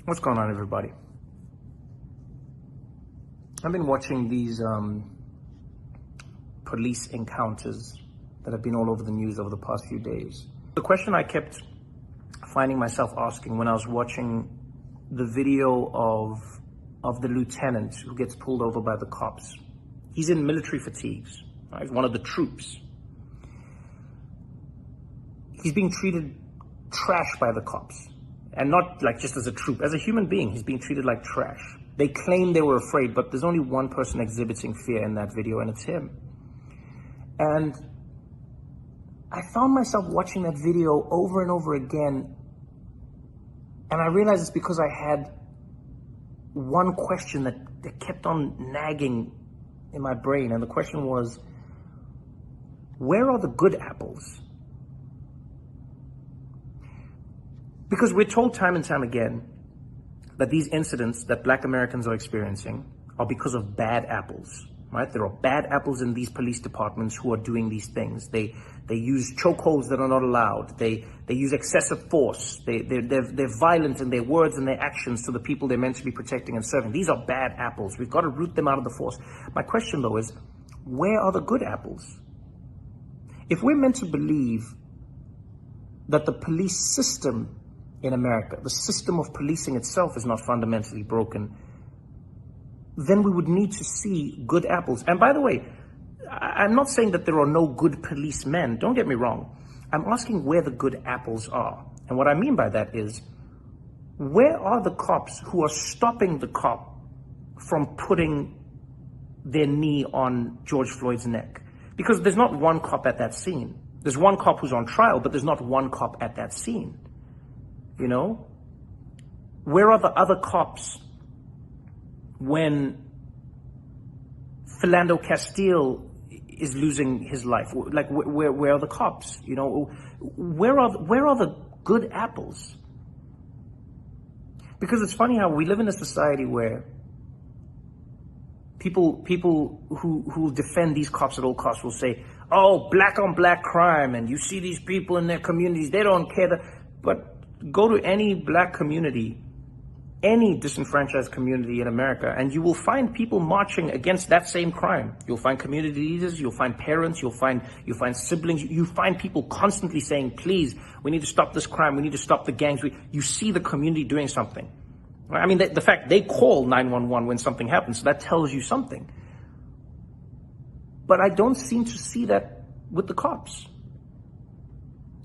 What's going on, everybody? I've been watching these police encounters that have been all over the news over the past few days. The question I kept finding myself asking when I was watching the video of the lieutenant who gets pulled over by the cops. He's in military fatigues, right? He's one of the troops. He's being treated trash by the cops. And not like just as a troop, as a human being, he's being treated like trash. They claim they were afraid, but there's only one person exhibiting fear in that video, and it's him. And I found myself watching that video over and over again, and I realized it's because I had one question that kept on nagging in my brain, and the question was, where are the good apples? Because we're told time and time again that these incidents that Black Americans are experiencing are because of bad apples, right? There are bad apples in these police departments who are doing these things. They use chokeholds that are not allowed. They use excessive force. They're violent in their words and their actions to the people they're meant to be protecting and serving. These are bad apples. We've got to root them out of the force. My question, though, is where are the good apples? If we're meant to believe that the police system in America, the system of policing itself is not fundamentally broken, then we would need to see good apples. And by the way, I'm not saying that there are no good policemen. Don't get me wrong. I'm asking where the good apples are. And what I mean by that is, where are the cops who are stopping the cop from putting their knee on George Floyd's neck? Because there's not one cop at that scene. There's one cop who's on trial, but there's not one cop at that scene. You know, where are the other cops when Philando Castile is losing his life? Like, where are the cops? You know, where are the good apples? Because it's funny how we live in a society where people who defend these cops at all costs will say, "Oh, black on black crime," and you see these people in their communities, they don't care that, but go to any black community, any disenfranchised community in America, and you will find people marching against that same crime. You'll find community leaders, you'll find parents, you'll find siblings, you find people constantly saying, please, we need to stop this crime, we need to stop the gangs. You see the community doing something. I mean, the fact they call 911 when something happens, so that tells you something. But I don't seem to see that with the cops.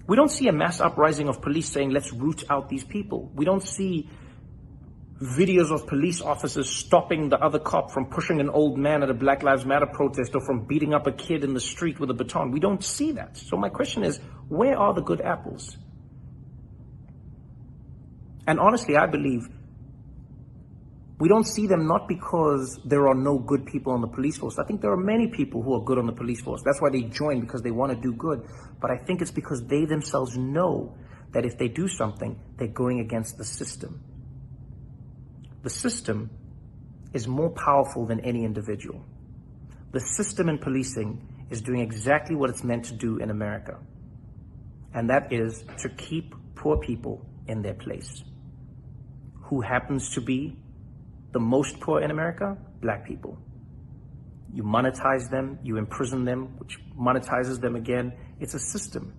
We don't see a mass uprising of police saying, let's root out these people. We don't see videos of police officers stopping the other cop from pushing an old man at a Black Lives Matter protest or from beating up a kid in the street with a baton. We don't see that. So my question is, where are the good apples? And honestly, I believe we don't see them not because there are no good people on the police force. I think there are many people who are good on the police force. That's why they join, because they want to do good. But I think it's because they themselves know that if they do something, they're going against the system. The system is more powerful than any individual. The system in policing is doing exactly what it's meant to do in America. And that is to keep poor people in their place. Who happens to be the most poor in America? Black people. You monetize them, you imprison them, which monetizes them again. It's a system.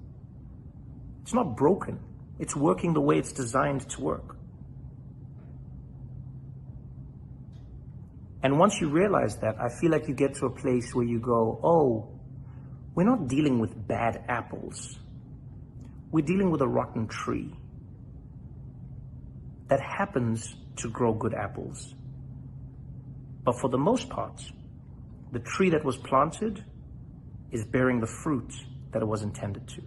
It's not broken. It's working the way it's designed to work. And once you realize that, I feel like you get to a place where you go, oh, we're not dealing with bad apples. We're dealing with a rotten tree that happens to grow good apples. But for the most part, the tree that was planted is bearing the fruit that it was intended to.